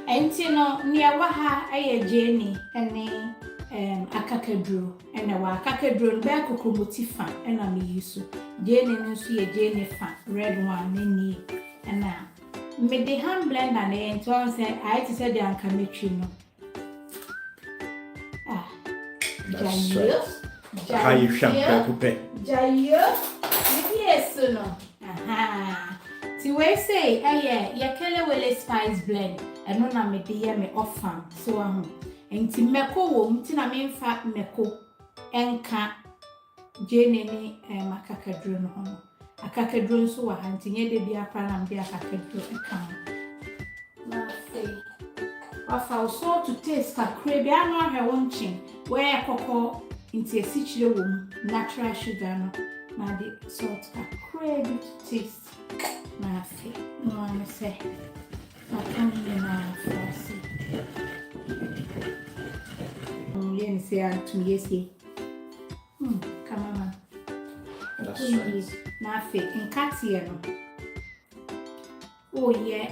enti no nia wa ha aye Jenny ene akakaduro ene wa akakaduro no be akokomoti fa ena me yiso Jenny no so ye Jenny fa red one ni ena me de hand blender na enti on say I to say the ankametri no Jayo how you shampoo Jayo yes no aha ti we say ye kele wele spice blend eno na me de ye me Ofam so ahu enti meko wo mti na me mfa meko enka Jenny ni makakaduro no ho akakaduro nso wa ha nti nye de bia pa na me akakaduro eka na say Ofam so to taste kakre bia no ahwe wonchin where koko nti esichire wo natural sugar no na de salt kakre bit to taste na say no am say na na frasi yen say antu yesi come on that's right na fe nkatie no oh yeah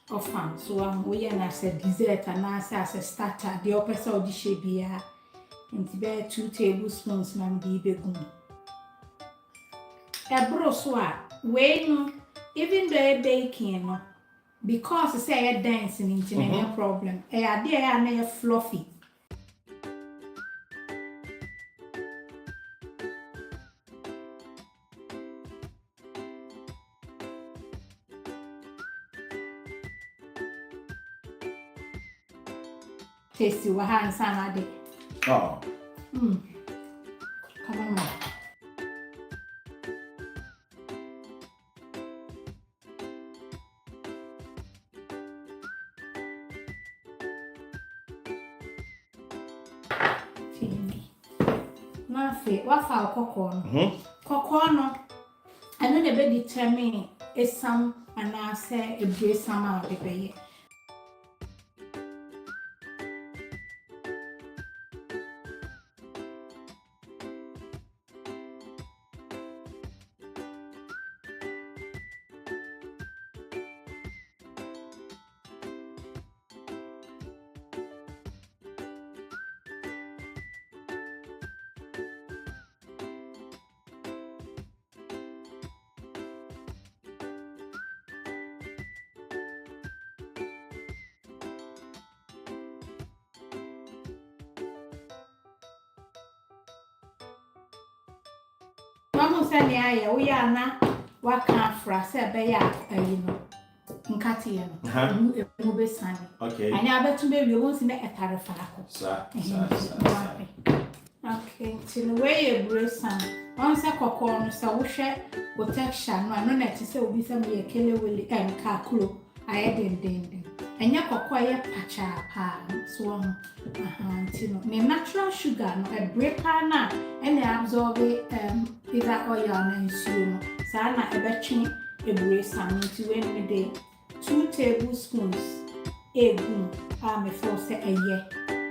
Ofam so am we na say dessert na say as a starter the opesa odi shebia nti be 2 tablespoons na mbi begum ebro so a we no even though baking no because say dance nti na problem ade na fluffy tasty wa han sana de oh come on na fe wa fa kokko no kokko no eno na be determine esam ana se ebresam a de beye Mama say ni aye wo ya na wa kan fra say be ya ayi no nkati ye no emu be sane okay anya abetu be wi won si na etare fa ko sa okay till we ye bresan on say kokko no say wo hwe protection no na ti say obi say me ye kele wele enka kuro aye den enya kokko ye pacha pa so no ne natural sugar no e breaker na ene absorb either oil na nsuo no sa na ebetwe ebresan nti we me de 2 tablespoons egu me for say eye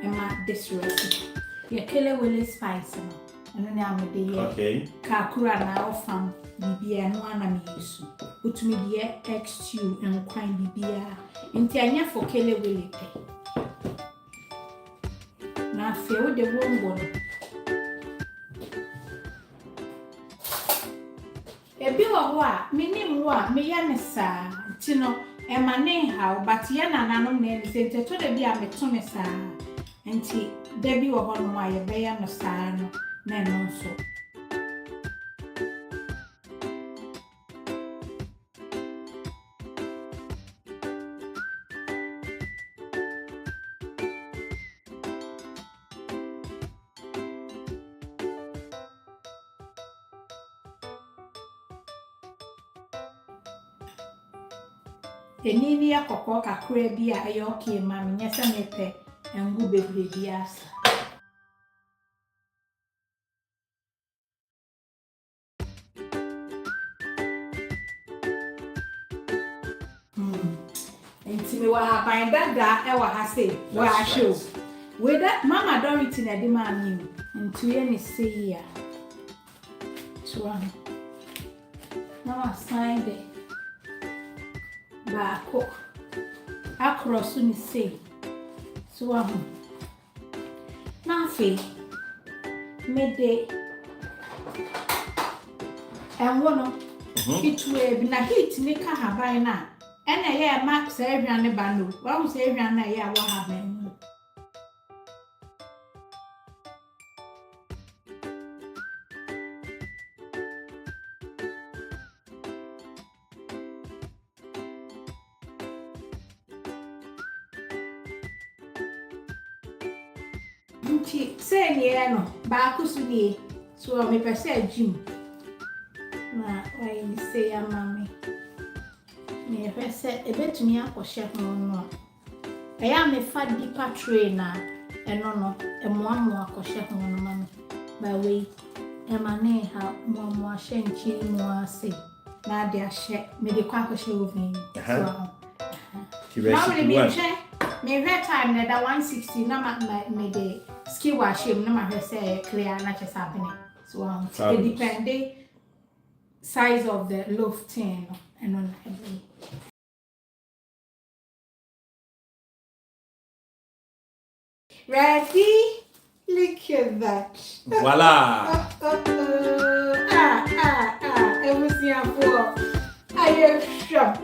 ema this recipe ye kele wele spice no eno ne amede ye okay kakura na Ofam bibia no ana me yesu utumi de egg stew enkwan bibia nti anya for kele wele pe na fe wo de wongo no ebi wo ho a minim wo a me ya ne saa nti no e ma ne ha but ye nananom na ni se nteto de bia me to ne saa nti de bi wo ho no ma ye be ya no saa no na no so enini ya kokko kakra bi a ayo okay ma me nyesa me pe engu bebre bi asa enti me wa ha ban dada e wa ha say wa show we that mama Dorothy na de ma mi ntu ye ni say ya so na wa sign de ba ko across ni say so na fe me de enwo it will be na heat ni ka haban na ena ye ma say aduane ba no wa say aduane na ye a wa haban nti say ni e no ba ku su ni so me pese gym na why ni say ya mami me pese e betumi akoshe ho no e ya me fa deeper trainer eno no e mo akoshe ho no mami ba we e ma ne ha mo ahye nchi mo ase na de ahye me de kwa akoshe ovin so now me time na da 160 na me de ski wash him na ma say clear na chest happening so it depend size of the loaf tin and on every ready. Look at that. Voila. Everything for I am sharp.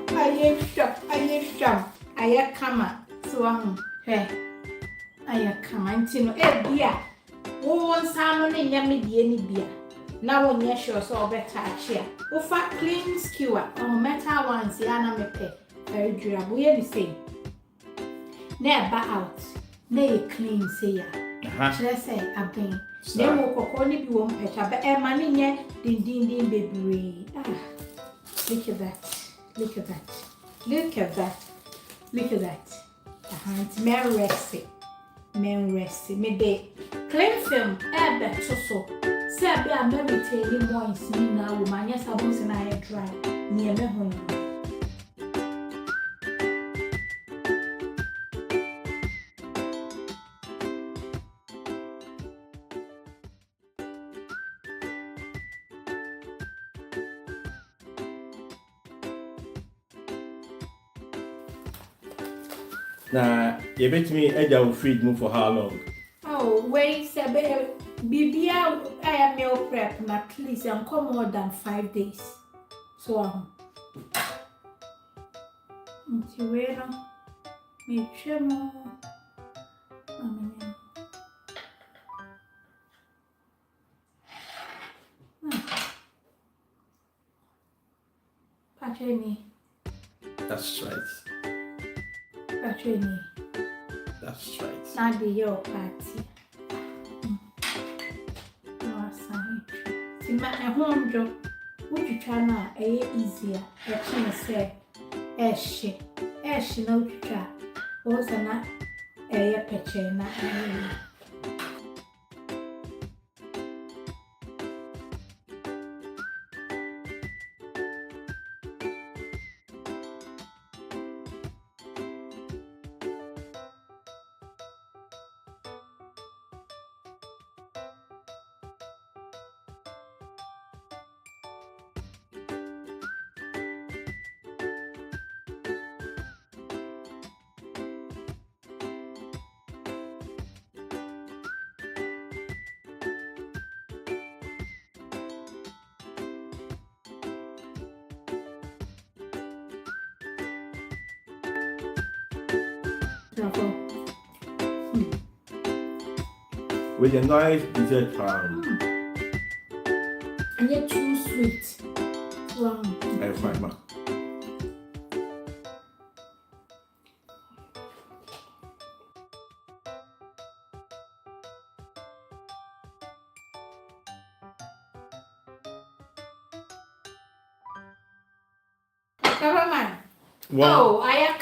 I am kama. So hey. I am kama ntino bia. Wo won salmon nya me die ni bia. Na won ye sure so better chia. Wo fa clean skewer on metal ones ya na me pe. Very durable. You the same. Na ba out. Na you clean say ya. Let's say abin. Na wo kokko ni bi wo mpecha ba e ma ni nye din bebre. Look at that. It's men rest. Me de clean film ebe so. Say be a me retain more in na wo manya sabon se na dry. Ni e me ho. Na you bet me eja will feed me for how long? Oh, wait, say bibia I meal prep na at least come more than 5 days. So Ntiwero me twemo amenya. Patroni. That's right. Patroni. That's right. Na de your party. No sign. Si ma ehonjo. Wotwitwa na easier. E chin say Eshi na utwa oza na peche na With a nice dessert time. And yet too sweet. Wow. I find ma. Government. Wow. Oh, I